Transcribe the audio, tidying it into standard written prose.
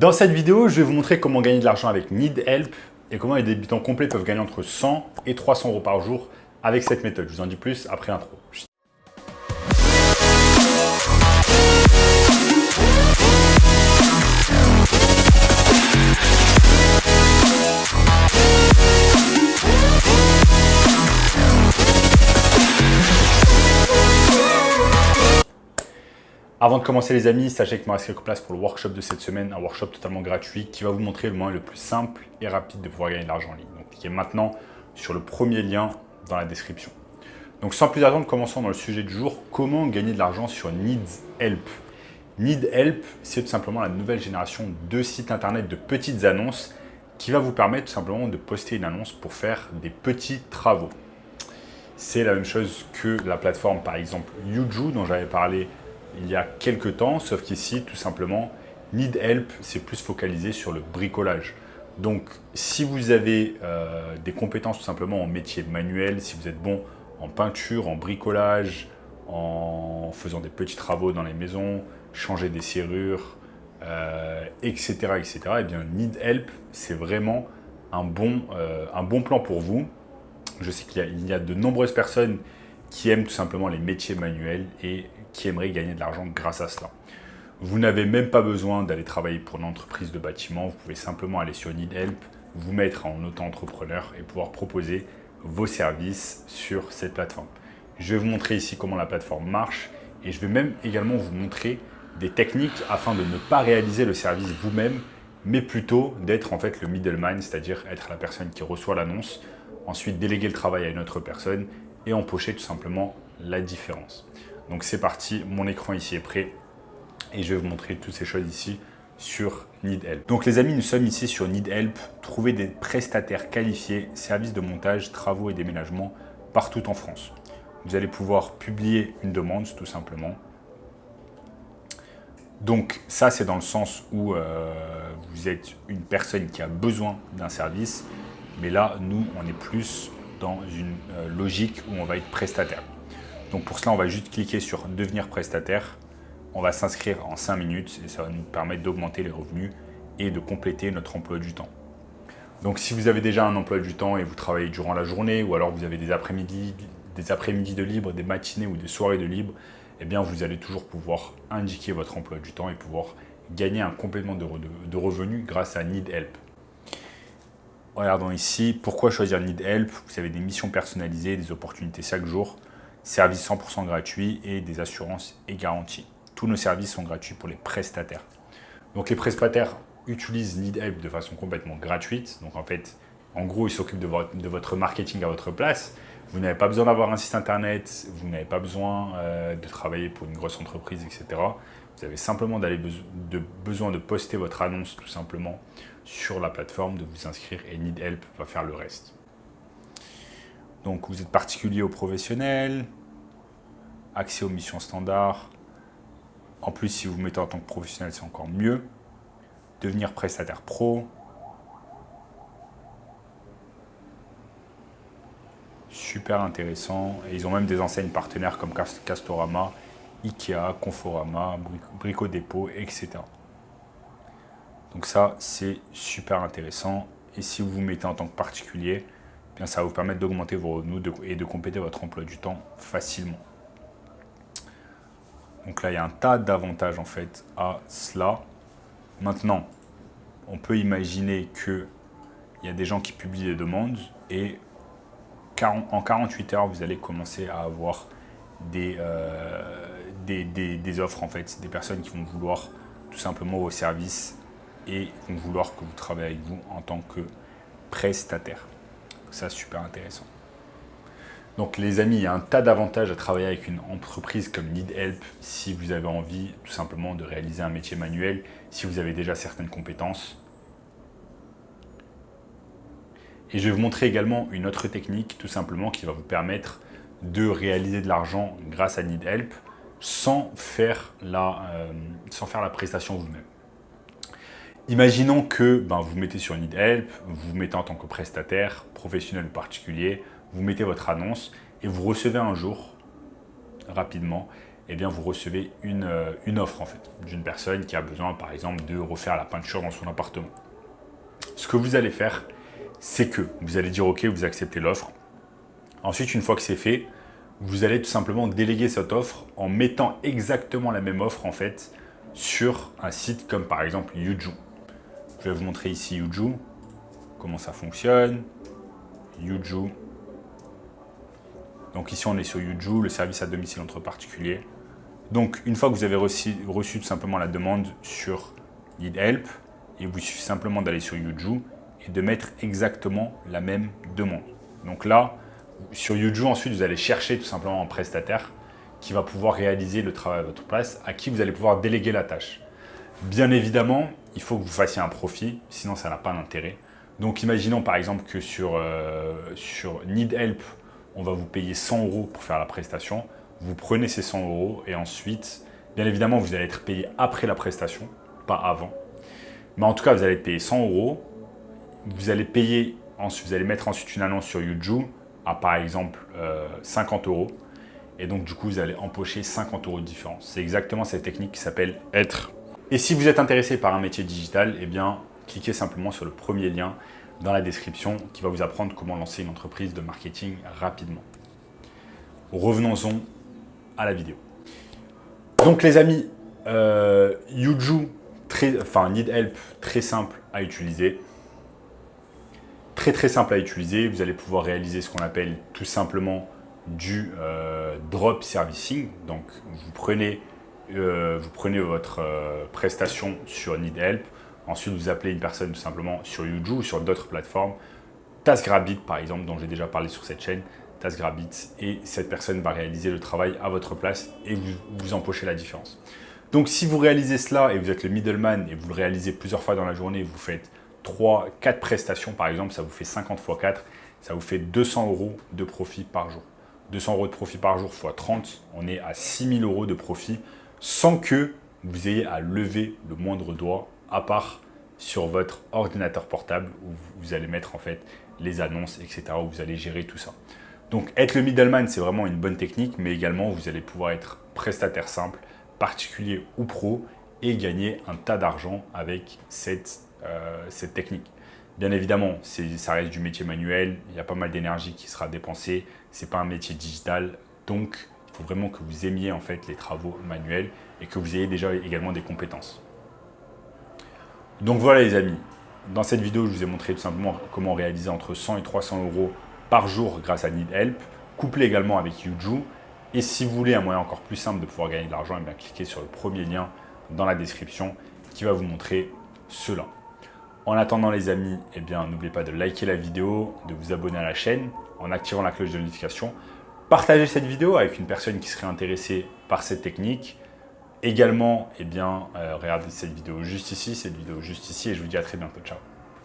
Dans cette vidéo, je vais vous montrer comment gagner de l'argent avec NeedHelp et comment les débutants complets peuvent gagner entre 100 et 300 euros par jour avec cette méthode. Je vous en dis plus après l'intro. Avant de commencer les amis, sachez qu'il me reste quelques places pour le workshop de cette semaine, un workshop totalement gratuit qui va vous montrer le moyen le plus simple et rapide de pouvoir gagner de l'argent en ligne. Donc cliquez maintenant sur le premier lien dans la description. Donc sans plus attendre, commençons dans le sujet du jour, comment gagner de l'argent sur NeedHelp. NeedHelp, c'est tout simplement la nouvelle génération de sites internet de petites annonces qui va vous permettre tout simplement de poster une annonce pour faire des petits travaux. C'est la même chose que la plateforme par exemple Yuju dont j'avais parlé il y a quelques temps, sauf qu'ici, tout simplement, NeedHelp, c'est plus focalisé sur le bricolage. Donc, si vous avez des compétences tout simplement en métier manuel, si vous êtes bon en peinture, en bricolage, en faisant des petits travaux dans les maisons, changer des serrures, etc., etc., eh bien, NeedHelp, c'est vraiment un bon plan pour vous. Je sais qu'il y a de nombreuses personnes qui aiment tout simplement les métiers manuels et qui aimeraient gagner de l'argent grâce à cela. Vous n'avez même pas besoin d'aller travailler pour une entreprise de bâtiment, vous pouvez simplement aller sur NeedHelp, vous mettre en auto-entrepreneur et pouvoir proposer vos services sur cette plateforme. Je vais vous montrer ici comment la plateforme marche et je vais même également vous montrer des techniques afin de ne pas réaliser le service vous-même, mais plutôt d'être en fait le middleman, c'est-à-dire être la personne qui reçoit l'annonce, ensuite déléguer le travail à une autre personne et empocher tout simplement la différence. Donc c'est parti, mon écran ici est prêt et je vais vous montrer toutes ces choses ici sur NeedHelp. Donc les amis, nous sommes ici sur NeedHelp, trouver des prestataires qualifiés, services de montage, travaux et déménagement partout en France. Vous allez pouvoir publier une demande tout simplement. Donc ça c'est dans le sens où vous êtes une personne qui a besoin d'un service, mais là nous on est plus dans une logique où on va être prestataire. Donc pour cela, on va juste cliquer sur devenir prestataire. On va s'inscrire en 5 minutes et ça va nous permettre d'augmenter les revenus et de compléter notre emploi du temps. Donc si vous avez déjà un emploi du temps et vous travaillez durant la journée ou alors vous avez des après-midi de libre, des matinées ou des soirées de libre, eh bien vous allez toujours pouvoir indiquer votre emploi du temps et pouvoir gagner un complément de revenus grâce à NeedHelp. Regardons ici, pourquoi choisir NeedHelp? Vous avez des missions personnalisées, des opportunités chaque jour, services 100% gratuits et des assurances et garanties. Tous nos services sont gratuits pour les prestataires. Donc les prestataires utilisent NeedHelp de façon complètement gratuite. Donc en fait, en gros, ils s'occupent de votre marketing à votre place. Vous n'avez pas besoin d'avoir un site internet, vous n'avez pas besoin de travailler pour une grosse entreprise, etc. Vous avez simplement besoin de poster votre annonce tout simplement sur la plateforme, de vous inscrire et NeedHelp va faire le reste. Donc vous êtes particulier ou professionnel, accès aux missions standards. En plus, si vous vous mettez en tant que professionnel, c'est encore mieux. Devenir prestataire pro. Super intéressant. Et ils ont même des enseignes partenaires comme Castorama, Ikea, Conforama, Brico Dépôt, etc. Donc ça, c'est super intéressant. Et si vous vous mettez en tant que particulier, bien, ça va vous permettre d'augmenter vos revenus et de compléter votre emploi du temps facilement. Donc là, il y a un tas d'avantages en fait à cela. Maintenant, on peut imaginer qu'il y a des gens qui publient des demandes et en 48 heures, vous allez commencer à avoir des offres en fait, des personnes qui vont vouloir tout simplement vos services et vont vouloir que vous travaillez avec vous en tant que prestataire. Ça, super intéressant. Donc les amis, il y a un tas d'avantages à travailler avec une entreprise comme NeedHelp si vous avez envie tout simplement de réaliser un métier manuel, si vous avez déjà certaines compétences. Et je vais vous montrer également une autre technique tout simplement qui va vous permettre de réaliser de l'argent grâce à NeedHelp sans faire la prestation vous-même. Imaginons que vous vous mettez sur NeedHelp, vous vous mettez en tant que prestataire, professionnel ou particulier, vous mettez votre annonce et vous recevez un jour, rapidement, eh bien, vous recevez une offre en fait, d'une personne qui a besoin par exemple de refaire la peinture dans son appartement. Ce que vous allez faire, c'est que vous allez dire OK, vous acceptez l'offre. Ensuite, une fois que c'est fait, vous allez tout simplement déléguer cette offre en mettant exactement la même offre en fait sur un site comme par exemple Yuju. Je vais vous montrer ici Yuju, comment ça fonctionne. Yuju. Donc ici on est sur Yuju, le service à domicile entre particuliers. Donc une fois que vous avez reçu tout simplement la demande sur Need Help, il vous suffit simplement d'aller sur Yuju et de mettre exactement la même demande. Donc là, sur Yuju, ensuite vous allez chercher tout simplement un prestataire qui va pouvoir réaliser le travail à votre place, à qui vous allez pouvoir déléguer la tâche. Bien évidemment, il faut que vous fassiez un profit, sinon ça n'a pas d'intérêt. Donc imaginons par exemple que sur Need Help, on va vous payer 100 € pour faire la prestation. Vous prenez ces 100 € et ensuite, bien évidemment, vous allez être payé après la prestation, pas avant. Mais en tout cas, vous allez être payé 100 €. Vous allez payer, vous allez mettre ensuite une annonce sur Yuju à par exemple 50 €. Et donc du coup, vous allez empocher 50 € de différence. C'est exactement cette technique qui s'appelle être. Et si vous êtes intéressé par un métier digital, eh bien, cliquez simplement sur le premier lien dans la description qui va vous apprendre comment lancer une entreprise de marketing rapidement. Revenons-en à la vidéo. Donc les amis, Yuju, Need Help, très simple à utiliser. Très simple à utiliser. Vous allez pouvoir réaliser ce qu'on appelle tout simplement du drop servicing. Donc vous prenez votre prestation sur Need Help. Ensuite, vous appelez une personne tout simplement sur Yuju ou sur d'autres plateformes. TaskRabbit, par exemple, dont j'ai déjà parlé sur cette chaîne. TaskRabbit, et cette personne va réaliser le travail à votre place et vous empochez la différence. Donc, si vous réalisez cela et vous êtes le middleman et vous le réalisez plusieurs fois dans la journée, vous faites 3-4 prestations, par exemple, ça vous fait 50 x 4, ça vous fait 200 € de profit par jour. 200 € de profit par jour x 30, on est à 6000 € de profit sans que vous ayez à lever le moindre doigt, à part sur votre ordinateur portable où vous allez mettre en fait les annonces, etc., où vous allez gérer tout ça. Donc être le middleman, c'est vraiment une bonne technique, mais également vous allez pouvoir être prestataire simple, particulier ou pro, et gagner un tas d'argent avec cette technique. Bien évidemment, ça reste du métier manuel, il y a pas mal d'énergie qui sera dépensée, ce n'est pas un métier digital, donc il faut vraiment que vous aimiez en fait les travaux manuels et que vous ayez déjà également des compétences. Donc voilà les amis, dans cette vidéo, je vous ai montré tout simplement comment réaliser entre 100 et 300 € par jour grâce à Need Help, couplé également avec Yuju. Et si vous voulez un moyen encore plus simple de pouvoir gagner de l'argent, eh bien cliquez sur le premier lien dans la description qui va vous montrer cela. En attendant les amis, eh bien n'oubliez pas de liker la vidéo, de vous abonner à la chaîne en activant la cloche de notification. Partagez cette vidéo avec une personne qui serait intéressée par cette technique. Également, eh bien, regardez cette vidéo juste ici, et je vous dis à très bientôt. Ciao.